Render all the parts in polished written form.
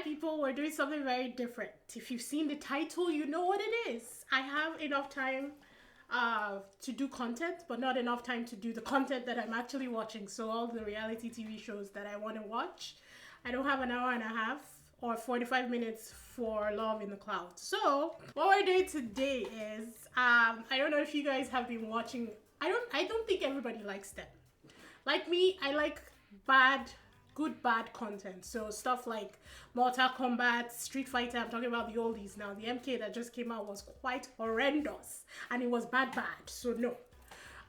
people, we're doing something very different. If you've seen the title, you know what it is. I have enough time to do content, but not enough time to do the content that I'm actually watching. So all the reality TV shows that I want to watch, I don't have an hour and a half or 45 minutes for Love in the Clouds. So what we're doing today is, I don't know if you guys have been watching. I don't think everybody likes them. Like me, I like good bad content. So stuff like Mortal Kombat, Street Fighter. I'm talking about the oldies now. The MK that just came out was quite horrendous, and it was bad. So no.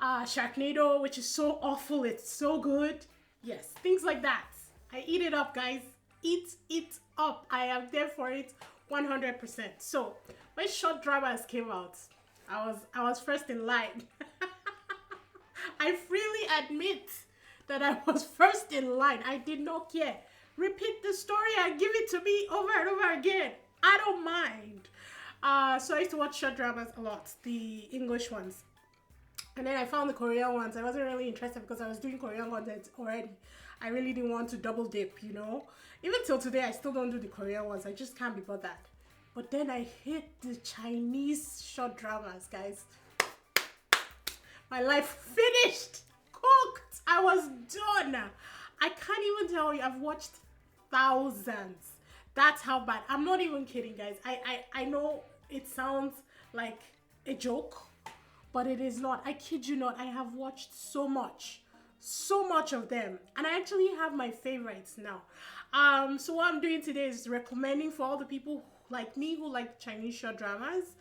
Sharknado, which is so awful, it's so good. Yes, things like that. I eat it up, guys. Eat it up. I am there for it 100%. So when short dramas came out, I was first in line. I freely admit that I was first in line. I did not care. Repeat the story and give it to me over and over again. I don't mind. So I used to watch short dramas a lot, the English ones. And then I found the Korean ones. I wasn't really interested because I was doing Korean content already. I really didn't want to double dip, you know. Even till today, I still don't do the Korean ones. I just can't be bothered. But then I hit the Chinese short dramas, guys. My life finished. Cooked. I was done. I can't even tell you. I've watched thousands. That's how bad. I'm not even kidding, guys. I know it sounds like a joke, but it is not. I kid you not. I have watched so much of them, and I actually have my favorites now. So what I'm doing today is recommending for all the people like me who like Chinese short dramas,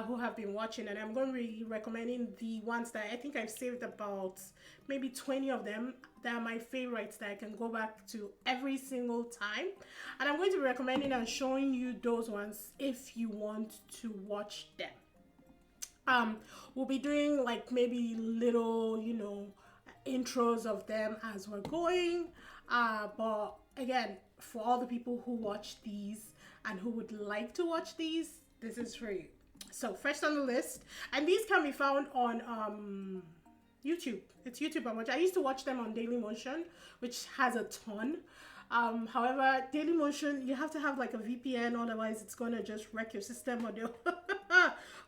who have been watching, and I'm going to be recommending the ones that I think I've saved about maybe 20 of them that are my favorites that I can go back to every single time. And I'm going to be recommending and showing you those ones if you want to watch them. We'll be doing like maybe little, you know, intros of them as we're going. But again, for all the people who watch these and who would like to watch these, this is for you. So first on the list, and these can be found on YouTube. It's YouTube I watch. I used to watch them on Dailymotion, which has a ton. However, Dailymotion, you have to have like a VPN, otherwise it's gonna just wreck your system, or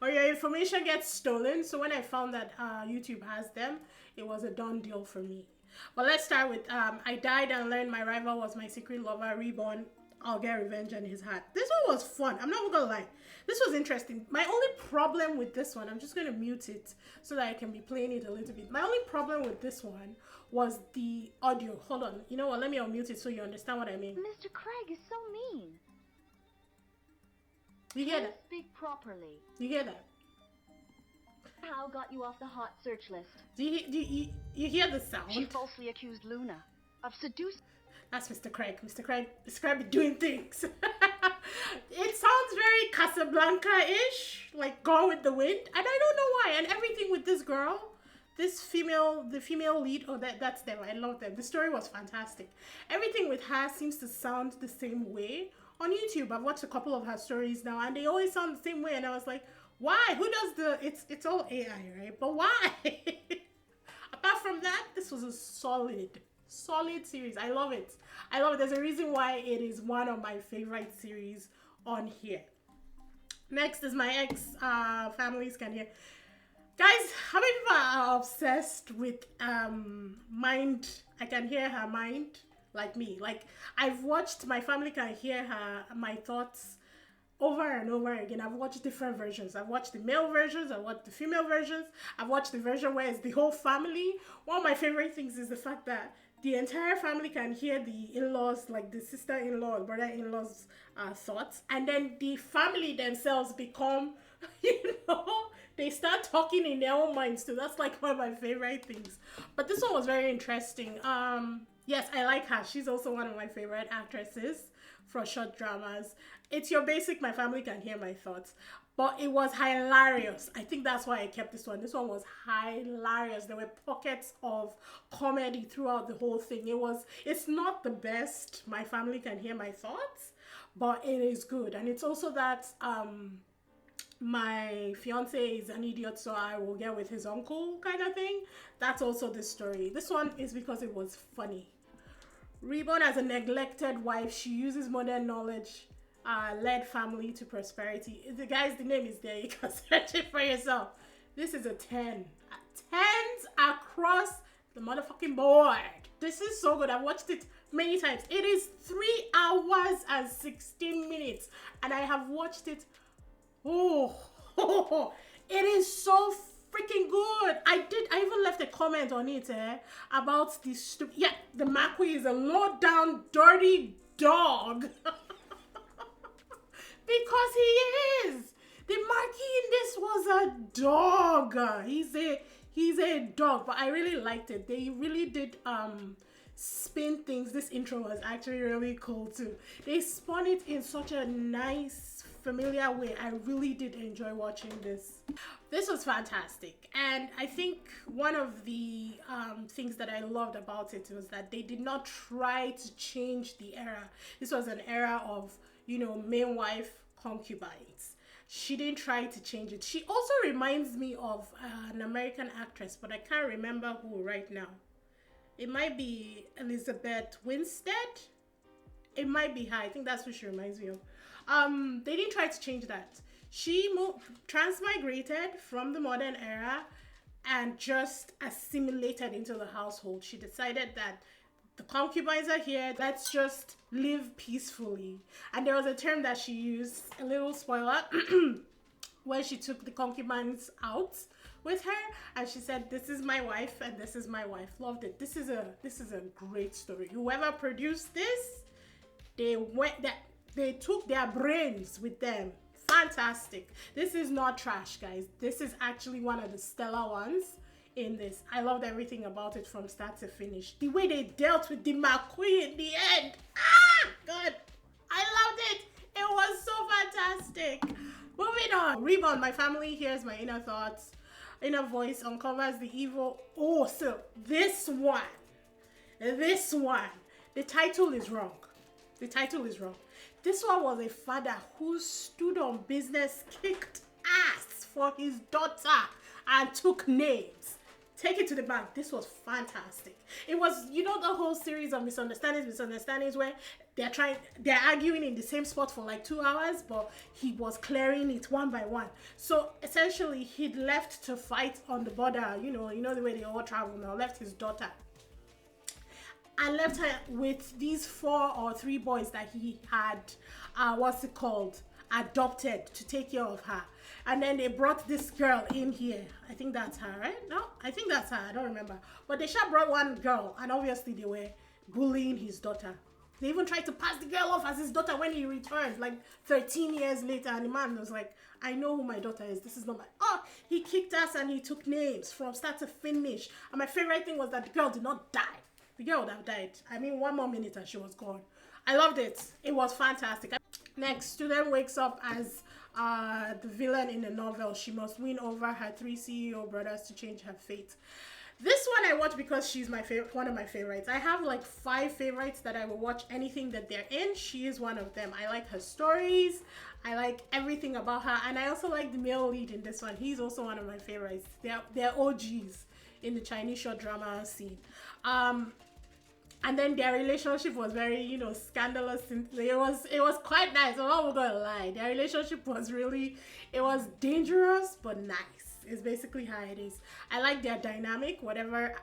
or your information gets stolen. So when I found that YouTube has them, it was a done deal for me. But let's start with I Died and Learned My Rival Was My Secret Lover, Reborn, I'll Get Revenge on His Heart. This one was fun. I'm not gonna lie. This was interesting. My only problem with this one, I'm just gonna mute it so that I can be playing it a little bit. My only problem with this one was the audio. Hold on. You know what? Let me unmute it so you understand what I mean. Mr. Craig is so mean. You hear that? Speak properly. You hear that? How got you off the hot search list? Do you hear the sound? She falsely accused Luna of seducing. That's Mr. Craig. Mr. Craig described doing things. It sounds very Casablanca-ish, like Gone with the Wind, and I don't know why. And everything with this girl, the female lead, oh, that's them. I love them. The story was fantastic. Everything with her seems to sound the same way on YouTube. I've watched a couple of her stories now, and they always sound the same way. And I was like, why? Who does the? It's all AI, right? But why? Apart from that, this was a solid series. I love it. There's a reason why it is one of my favorite series on here. Next is My Ex Families Can Hear. Guys, how many people are obsessed with mind? I Can Hear Her Mind, like me. Like, I've watched My Family Can Hear My Thoughts over and over again. I've watched different versions. I've watched the male versions, I've watched the female versions, I've watched the version where it's the whole family. One of my favorite things is the fact that the entire family can hear the in-laws, like the sister-in-law or brother-in-law's thoughts, and then the family themselves become, you know, they start talking in their own minds too. That's like one of my favorite things. But this one was very interesting. Yes, I like her. She's also one of my favorite actresses for short dramas. It's your basic My Family Can Hear My Thoughts, but it was hilarious. I think that's why I kept this one. This one was hilarious. There were pockets of comedy throughout the whole thing. It's not the best My Family Can Hear My Thoughts, but it is good. And it's also that my fiance is an idiot, so I will get with his uncle kind of thing. That's also the story. This one is because it was funny. Reborn as a neglected wife, she uses modern knowledge, led family to prosperity. The name is there. You can search it for yourself. This is a 10. Tens across the motherfucking board. This is so good. I've watched it many times. It is 3 hours and 16 minutes, and I have watched it. Oh, it is so freaking good. I even left a comment on it about the stupid. Yeah, the Marquis is a low down, dirty dog. Because he is. The Marquis in this was a dog. He's a dog, but I really liked it. They really did spin things. This intro was actually really cool too. They spun it in such a nice, familiar way. I really did enjoy watching this. This was fantastic, and I think one of the things that I loved about it was that they did not try to change the era. This was an era of, you know, main wife concubines. She didn't try to change it. She also reminds me of an American actress, but I can't remember who right now. It might be Elizabeth Winstead. It might be her. I think that's who she reminds me of. They didn't try to change that. She transmigrated from the modern era and just assimilated into the household. She decided that the concubines are here, let's just live peacefully. And there was a term that she used, a little spoiler, when she took the concubines out with her and she said, this is my wife and this is my wife. Loved it. This is a great story. Whoever produced this, they took their brains with them. Fantastic. This is not trash, guys. This is actually one of the stellar ones in this. I loved everything about it from start to finish. The way they dealt with the Marquis in the end. God. I loved it. It was so fantastic. Moving on. Reborn, my family hears my inner thoughts. Inner voice uncovers the evil. Oh, so this one. The title is wrong. This one was a father who stood on business, kicked ass for his daughter, and took names. Take it to the bank. This was fantastic. It was, you know, the whole series of misunderstandings where they're arguing in the same spot for like 2 hours, but he was clearing it one by one. So essentially, he'd left to fight on the border. You know the way they all travel now. Left his daughter. And left her with these 4 or 3 boys that he had, adopted to take care of her. And then they brought this girl in here. I think that's her, right? No, I think that's her. I don't remember. But they brought one girl, and obviously they were bullying his daughter. They even tried to pass the girl off as his daughter when he returned, like 13 years later. And the man was like, I know who my daughter is. This is not my... Oh, he kicked us and he took names from start to finish. And my favorite thing was that the girl did not die. The girl would have died. I mean, 1 more minute and she was gone. I loved it. It was fantastic. Next, student wakes up as the villain in the novel. She must win over her 3 CEO brothers to change her fate. This one I watch because she's my favorite, one of my favorites. I have like 5 favorites that I will watch anything that they're in. She is one of them. I like her stories. I like everything about her. And I also like the male lead in this one. He's also one of my favorites. They're OGs in the Chinese short drama scene. And then their relationship was very, scandalous. It was quite nice. I'm not gonna lie. Their relationship was it was dangerous but nice. It's basically how it is. I like their dynamic. Whatever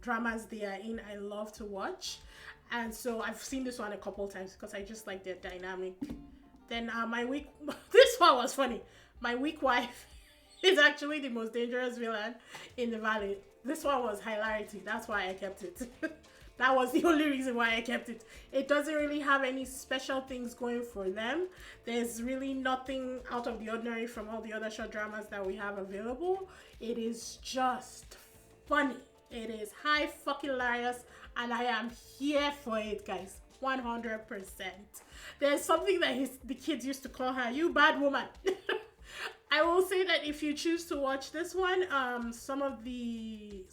dramas they are in, I love to watch. And so I've seen this one a couple times because I just like their dynamic. Then this one was funny. My weak wife is actually the most dangerous villain in the valley. This one was hilarity. That's why I kept it. That was the only reason why I kept it. It doesn't really have any special things going for them. There's really nothing out of the ordinary from all the other short dramas that we have available. It is just funny. It is high fucking hilarious, and I am here for it, guys. 100%. There's something that the kids used to call her, you bad woman. I will say that if you choose to watch this one, some of the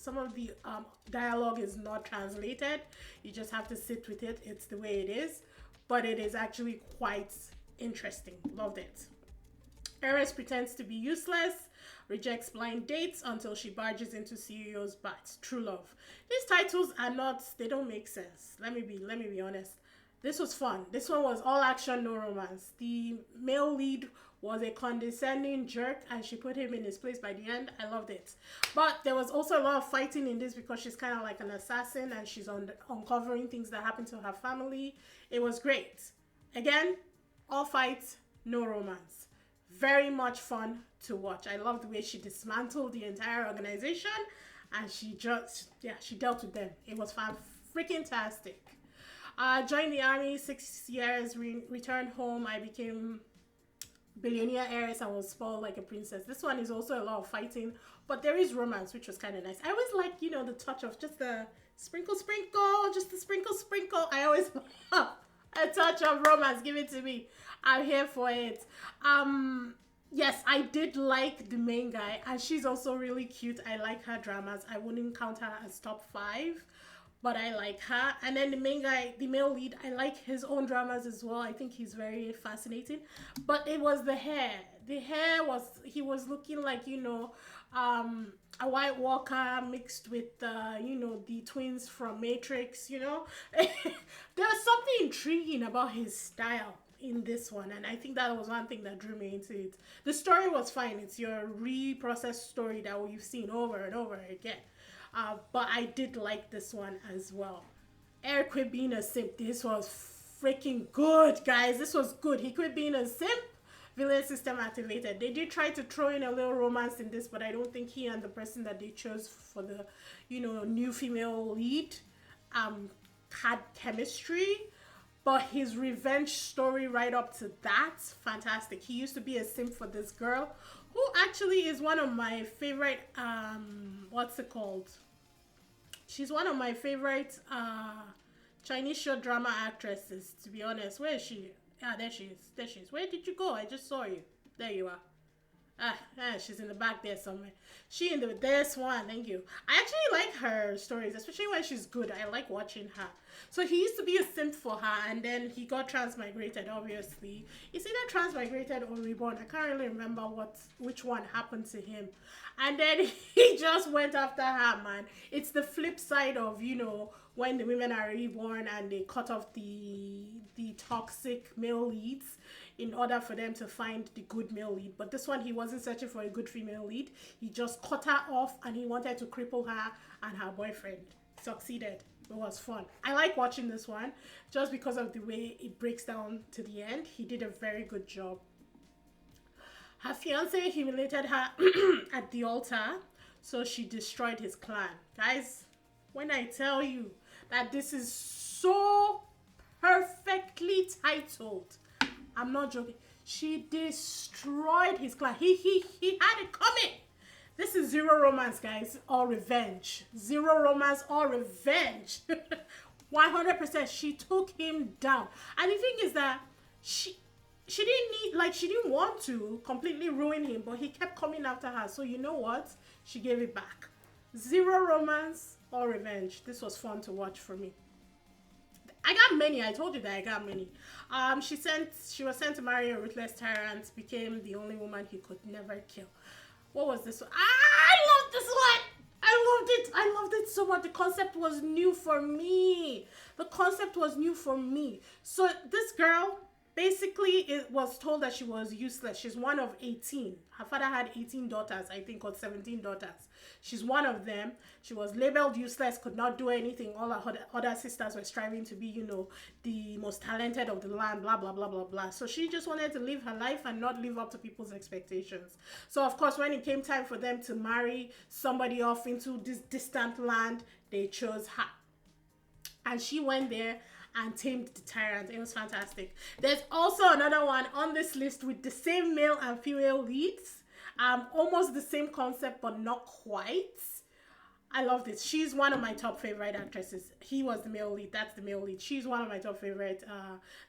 dialogue is not translated. You just have to sit with it. It's the way it is, but it is actually quite interesting. Loved it. Heiress pretends to be useless, rejects blind dates until she barges into CEO's bat. True love. These titles are not, they don't make sense. Let me be honest. This was fun. This one was all action, no romance. The male lead was a condescending jerk and she put him in his place by the end. I loved it. But there was also a lot of fighting in this because she's kind of like an assassin and she's uncovering things that happen to her family. It was great. Again, all fights, no romance. Very much fun to watch. I love the way she dismantled the entire organization and she just, yeah, she dealt with them. It was freaking-tastic. Joined the army, 6 years, returned home. I became billionaire heiress and was spoiled like a princess. This one is also a lot of fighting, but there is romance, which was kind of nice. I always like, you know, the touch of just the sprinkle, just the sprinkle. I always love a touch of romance. Give it to me. I'm here for it. Yes, I did like the main guy, and she's also really cute. I like her dramas. I wouldn't count her as top 5, but I like her. And then the main guy, the male lead, I like his own dramas as well. I think he's very fascinating. But it was the hair. The hair was, he was looking like, you know, a White Walker mixed with, you know, the twins from Matrix, you know. There was something intriguing about his style in this one, and I think that was one thing that drew me into it. The story was fine. It's your reprocessed story that we've seen over and over again. But I did like this one as well. Heir quit being a simp. This was freaking good, guys. This was good. He quit being a simp. Villain system activated. They did try to throw in a little romance in this, but I don't think he and the person that they chose for the, you know, new female lead had chemistry. But his revenge story right up to that, fantastic. He used to be a simp for this girl, who actually is one of my favorite, what's it called? She's one of my favorite Chinese show drama actresses, to be honest. Where is she? Ah, there she is. There she is. Where did you go? I just saw you. There you are. She's in the back there somewhere. She in the, this one, thank you. I actually like her stories, especially when she's good. I like watching her. So he used to be a simp for her, and then he got transmigrated, obviously. It's either transmigrated or reborn. I can't really remember which one happened to him. And then he just went after her, man. It's the flip side of, you know, when the women are reborn and they cut off the toxic male leads in order for them to find the good male lead. But this one, he wasn't searching for a good female lead. He just cut her off and he wanted to cripple her and her boyfriend. Succeeded. It was fun. I like watching this one just because of the way it breaks down to the end. He did a very good job. Her fiance humiliated her at the altar, so she destroyed his clan. Guys, when I tell you that this is so perfectly titled, I'm not joking. She destroyed his clan. He had it coming. This is zero romance, guys, or revenge. Zero romance or revenge. 100%. She took him down. And the thing is that she didn't want to completely ruin him, but he kept coming after her. So you know what? She gave it back. Zero romance or revenge. This was fun to watch for me. I got many. I told you that I got many. She was sent to marry a ruthless tyrant, became the only woman he could never kill. What was this one? I love this one. I loved it so much. The concept was new for me. So this girl, basically, it was told that she was useless. She's one of 18. Her father had 18 daughters, I think, or 17 daughters. She's one of them. She was labeled useless, could not do anything. All her other sisters were striving to be, you know, the most talented of the land, blah, blah, blah, blah, blah. So she just wanted to live her life and not live up to people's expectations. So, of course, when it came time for them to marry somebody off into this distant land, they chose her. And she went there and tamed the tyrant. It was fantastic. There's also another one on this list with the same male and female leads. Almost the same concept, but not quite. I love this. She's one of my top favorite actresses. He was the male lead. That's the male lead. She's one of my top favorite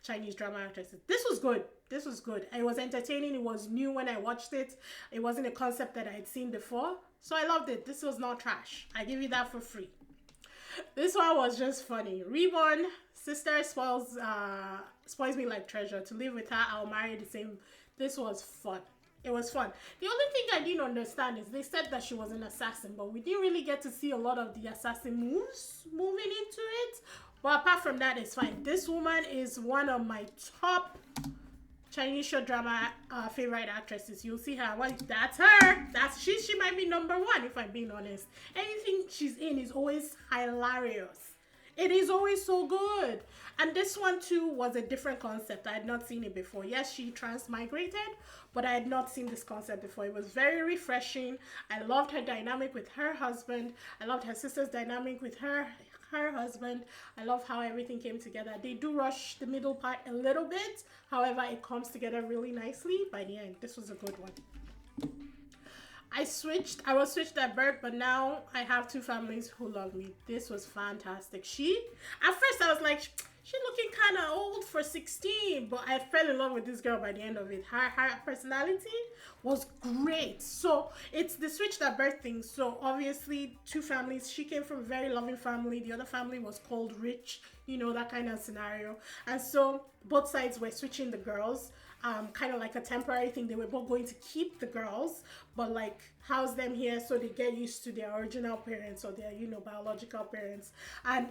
Chinese drama actresses. This was good. It was entertaining. It was new when I watched it. It wasn't a concept that I had seen before. So I loved it. This was not trash. I give you that for free. This one was just funny. Reborn, sister spoils me like treasure. To live with her, I'll marry the same. This was fun. It was fun. The only thing I didn't understand is they said that she was an assassin, but we didn't really get to see a lot of the assassin moves moving into it. But apart from that, it's fine. This woman is one of my top Chinese show drama favorite actresses. You'll see her. Well, that's her. She might be number one if I'm being honest. Anything she's in is always hilarious. It is always so good. And this one too was a different concept. I had not seen it before. Yes, she transmigrated, but I had not seen this concept before. It was very refreshing. I loved her dynamic with her husband. I loved her sister's dynamic with her husband. I love how everything came together. They do rush the middle part a little bit. However, it comes together really nicely by the end. This was a good one. I was switched at birth, but now I have two families who love me. This was fantastic. At first I was like, she's looking kind of old for 16, but I fell in love with this girl by the end of it. Her personality was great. So it's the switched at birth thing. So obviously two families. She came from a very loving family. The other family was called rich, that kind of scenario. And so both sides were switching the girls. Kind of like a temporary thing. They were both going to keep the girls, but like house them here so they get used to their original parents or their, biological parents. And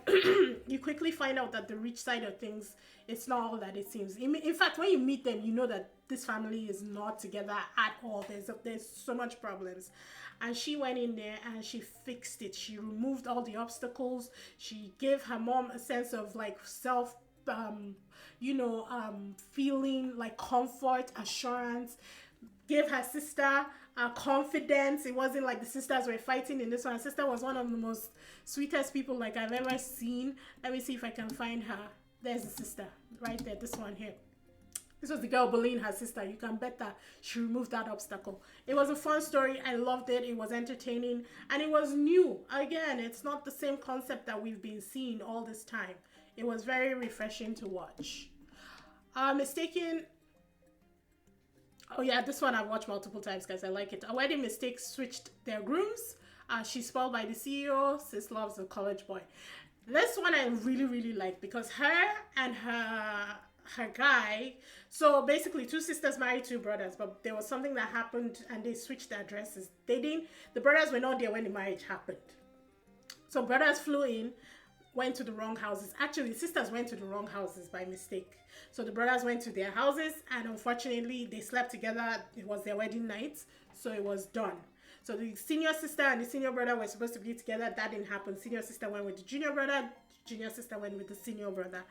you quickly find out that the rich side of things, it's not all that it seems. In fact, when you meet them, you know that this family is not together at all. There's so much problems. And she went in there and she fixed it. She removed all the obstacles. She gave her mom a sense of like self feeling like comfort, assurance, gave her sister confidence. It wasn't like the sisters were fighting in this one. Her sister was one of the most sweetest people like I've ever seen. Let me see if I can find her. There's the sister right there, this one here. This was the girl bullying her sister. You can bet that she removed that obstacle. It was a fun story. I loved it. It was entertaining and it was new. Again, it's not the same concept that we've been seeing all this time. It was very refreshing to watch. Mistaken. Oh yeah, this one I've watched multiple times, guys. I like it. A wedding mistake switched their grooms. She's spoiled by the CEO. Sis loves the college boy. This one I really, really like because her and her guy. So basically, two sisters married two brothers, but there was something that happened and they switched their addresses. The brothers were not there when the marriage happened. So brothers flew in, went to the wrong houses. Actually, sisters went to the wrong houses by mistake. So the brothers went to their houses and unfortunately they slept together. It was their wedding night, so it was done. So the senior sister and the senior brother were supposed to be together. That didn't happen. Senior sister went with the junior brother. Junior sister went with the senior brother.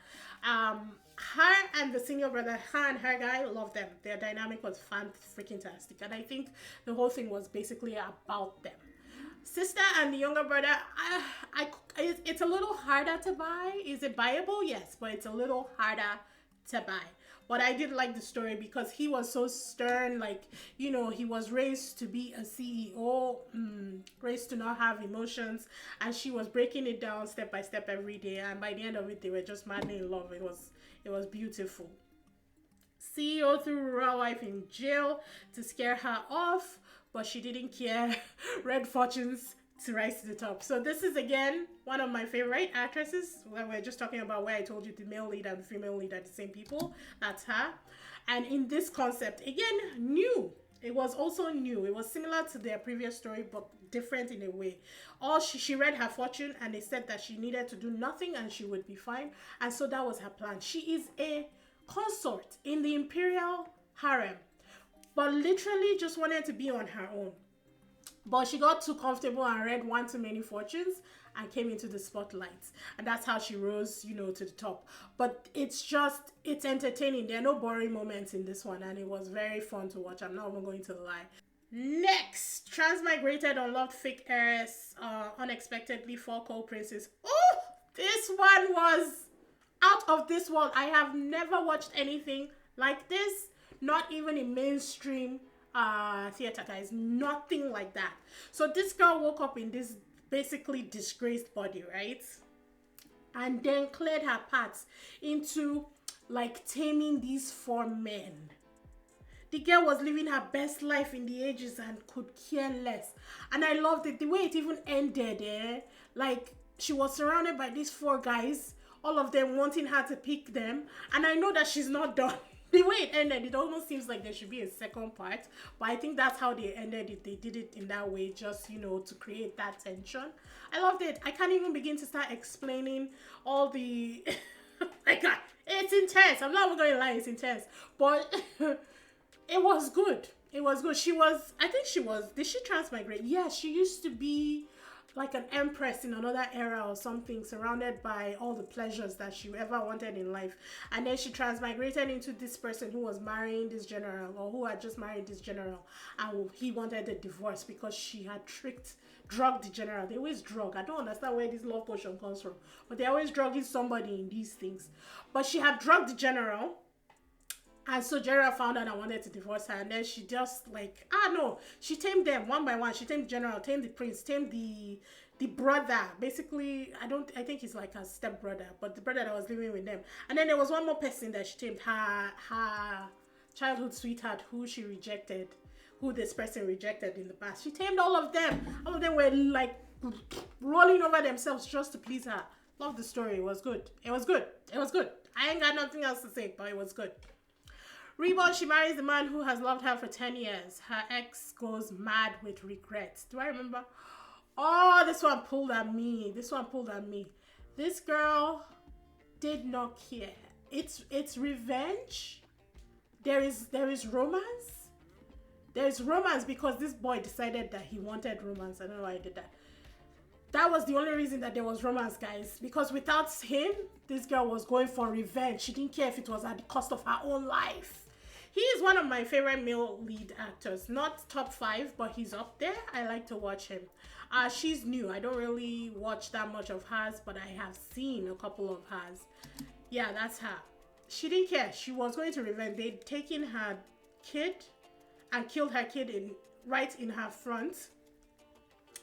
Her and the senior brother, her and her guy, loved them. Their dynamic was fan-freaking-tastic. And I think the whole thing was basically about them. Sister and the younger brother, it's a little harder to buy. Is it buyable? Yes, but it's a little harder to buy. But I did like the story because he was so stern, like, he was raised to be a CEO, raised to not have emotions, and she was breaking it down step by step every day, and by the end of it, they were just madly in love. It was beautiful. CEO threw rural wife in jail to scare her off, but she didn't care. Red fortunes to rise to the top. So this is again one of my favorite actresses. When we're just talking about where I told you the male lead and the female lead are the same people. That's her. And in this concept, again, new. It was also new. It was similar to their previous story, but different in a way. She read her fortune and they said that she needed to do nothing and she would be fine. And so that was her plan. She is a consort in the imperial harem, but literally just wanted to be on her own. But she got too comfortable and read one too many fortunes and came into the spotlight. And that's how she rose, to the top. But it's entertaining. There are no boring moments in this one. And it was very fun to watch. I'm not even going to lie. Next, Transmigrated, Unloved, Fake Heiress, Unexpectedly Fall Cold Princess. Oh, this one was out of this world. I have never watched anything like this. Not even in mainstream theater, guys. Nothing like that. So this girl woke up in this basically disgraced body, right? And then cleared her path into like taming these 4 men. The girl was living her best life in the ages and could care less. And I loved it. The way it even ended, like she was surrounded by these 4 guys, all of them wanting her to pick them. And I know that she's not done. The way it ended, it almost seems like there should be a second part, but I think that's how they ended it. They did it in that way, just, to create that tension. I loved it. I can't even begin to start explaining all the my God, it's intense. I'm not even going to lie, it's intense, but it was good. It was good. Did she transmigrate? Yeah, she used to be like an empress in another era or something, surrounded by all the pleasures that she ever wanted in life. And then she transmigrated into this person who was marrying this general, or who had just married this general. And he wanted a divorce because she had drugged the general. They always drug. I don't understand where this love potion comes from, but they're always drugging somebody in these things. But she had drugged the general. And so General found out and wanted to divorce her, and then she just she tamed them one by one. She tamed the general, tamed the prince, tamed the brother. Basically, I think he's like her step brother, but the brother that was living with them. And then there was one more person that she tamed, her childhood sweetheart, who this person rejected in the past. She tamed all of them. All of them were like rolling over themselves just to please her. Love the story. It was good. It was good. It was good. I ain't got nothing else to say, but it was good. Reborn, she marries the man who has loved her for 10 years. Her ex goes mad with regret. Do I remember? Oh, this one pulled at me. This girl did not care. It's revenge. There is romance. There's romance because this boy decided that he wanted romance. I don't know why he did that. That was the only reason that there was romance, guys. Because without him, this girl was going for revenge. She didn't care if it was at the cost of her own life. He is one of my favorite male lead actors. Not top 5, but he's up there. I like to watch him. She's new. I don't really watch that much of hers, but I have seen a couple of hers. Yeah, that's her. She didn't care. She was going to revenge. They'd taken her kid and killed her kid right in her front.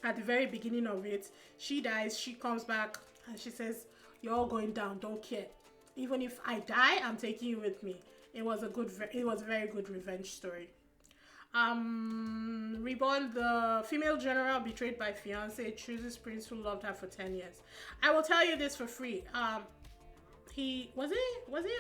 At the very beginning of it, she dies. She comes back and she says, "You're all going down. Don't care. Even if I die, I'm taking you with me." It was a very good revenge story. Reborn, the female general betrayed by fiance chooses prince who loved her for 10 years. I will tell you this for free. He was he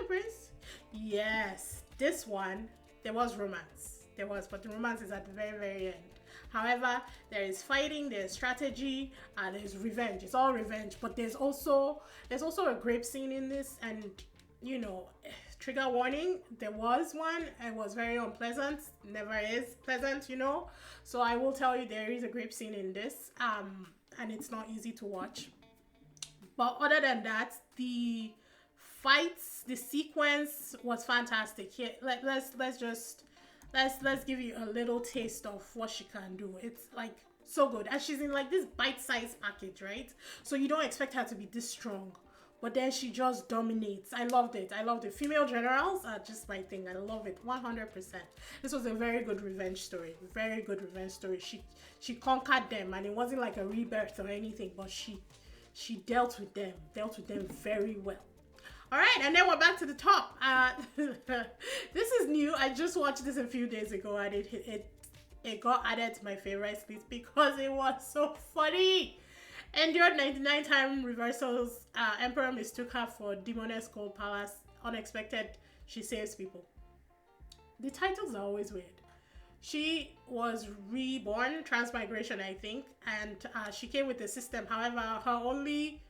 a prince? Yes. This one, there was romance. But the romance is at the very, very end. However, there is fighting, there's strategy, and there's revenge. It's all revenge. But there's also a grape scene in this, and trigger warning, there was one. It was very unpleasant. Never is pleasant, So I will tell you there is a grape scene in this, and it's not easy to watch. But other than that, the fights, the sequence was fantastic. Here, let's give you a little taste of what she can do. It's like so good, and she's in like this bite-sized package, right? So you don't expect her to be this strong. But then she just dominates. I loved it. Female generals are just my thing. I love it 100%. This was a very good revenge story. She conquered them, and it wasn't like a rebirth or anything, but she dealt with them very well. All right, and then we're back to the top. This is new. I just watched this a few days ago, and it got added to my favorite list because it was so funny. Endured 99-time reversals. Emperor mistook her for Demoness Gold Palace. Unexpected, she saves people. The titles are always weird. She was reborn, transmigration, I think, and she came with the system. However, her only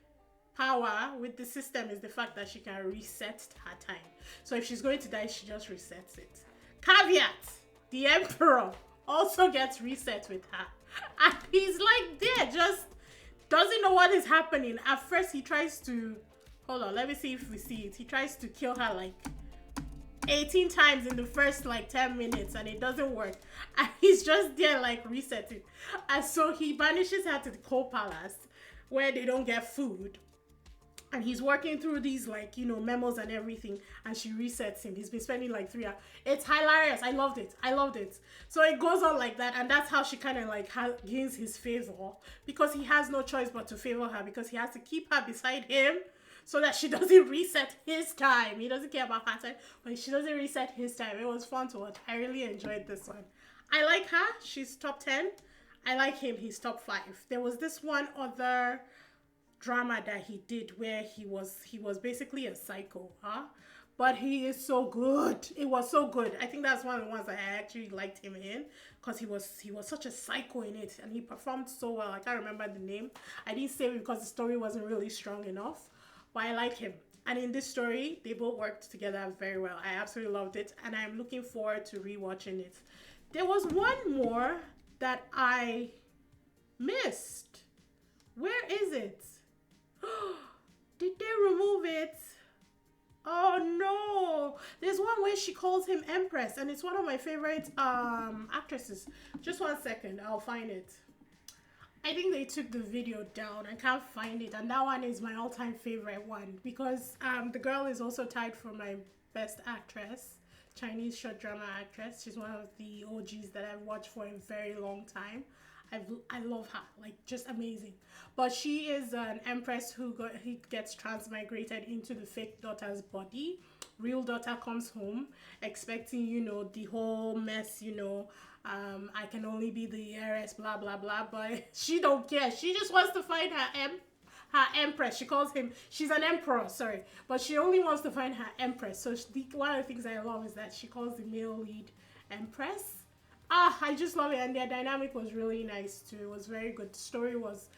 power with the system is the fact that she can reset her time. So if she's going to die, she just resets it. Caveat: the Emperor also gets reset with her. And he's like there, just doesn't know what is happening. At first, he tries to... Hold on, let me see if we see it. He tries to kill her like 18 times in the first like 10 minutes, and it doesn't work. And he's just there like resetting. And so he banishes her to the Cold Palace, where they don't get food. And he's working through these like, memos and everything, and she resets him. He's been spending like 3 hours. It's hilarious. I loved it. So it goes on like that, and that's how she kind of like gains his favor, because he has no choice but to favor her, because he has to keep her beside him so that she doesn't reset his time. He doesn't care about her time, but she doesn't reset his time. It was fun to watch. I really enjoyed this one. I like her. She's top 10. I like him. He's top 5. There was this one other drama that he did where he was basically a psycho, but he is so good. It was so good. I think that's one of the ones that I actually liked him in, because he was such a psycho in it, and he performed so well. I can't remember the name. I didn't say it because the story wasn't really strong enough, but I like him. And in this story, they both worked together very well. I absolutely loved it, and I'm looking forward to rewatching it. There was one more that I missed. Where is it? Did they remove it? Oh no! There's one where she calls him Empress, and it's one of my favorite actresses. Just one second, I'll find it. I think they took the video down. I can't find it, and that one is my all-time favorite one, because the girl is also tied for my best actress, Chinese short drama actress. She's one of the OGs that I've watched for a very long time. I love her, like, just amazing. But she is an empress he gets transmigrated into the fake daughter's body. Real daughter comes home expecting, the whole mess, I can only be the heiress, blah blah blah. But she don't care. She just wants to find her empress. She calls him, she's an emperor, sorry, but she only wants to find her empress. So one of the things I love is that she calls the male lead empress. I just love it, and their dynamic was really nice too. It was very good. The story was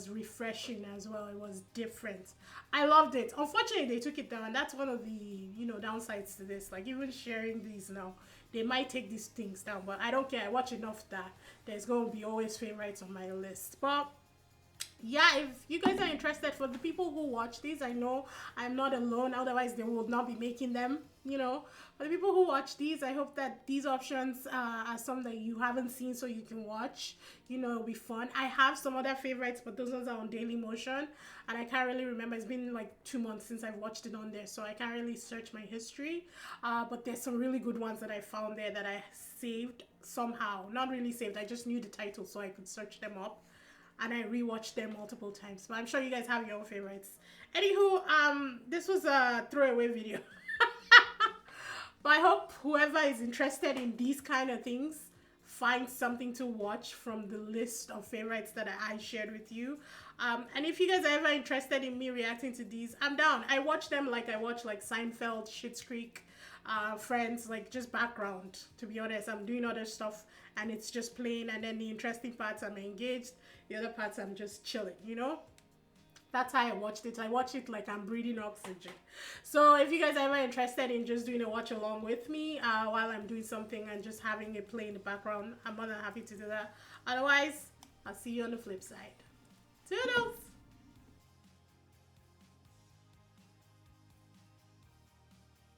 refreshing as well. It was different. I loved it. Unfortunately, they took it down. That's one of the downsides to this. Like, even sharing these now, they might take these things down, but I don't care. I watch enough that there's going to be always favorites on my list. But yeah, if you guys are interested, for the people who watch these, I know I'm not alone, otherwise they would not be making them. For the people who watch these, I hope that these options are some that you haven't seen, so you can watch. It'll be fun. I have some other favorites, but those ones are on Daily Motion, and I can't really remember. It's been like 2 months since I've watched it on there, so I can't really search my history. But there's some really good ones that I found there that I saved somehow. Not really saved, I just knew the title so I could search them up, and I rewatched them multiple times. But I'm sure you guys have your own favorites. Anywho, this was a throwaway video. But I hope whoever is interested in these kind of things finds something to watch from the list of favorites that I shared with you. And if you guys are ever interested in me reacting to these, I'm down. I watch them like I watch like Seinfeld, Schitt's Creek, Friends, like just background. To be honest, I'm doing other stuff and it's just playing, and then the interesting parts I'm engaged, the other parts I'm just chilling, That's how I watched it. I watch it like I'm breathing oxygen. So if you guys are ever interested in just doing a watch along with me while I'm doing something and just having it play in the background, I'm more than happy to do that. Otherwise, I'll see you on the flip side. Toodles!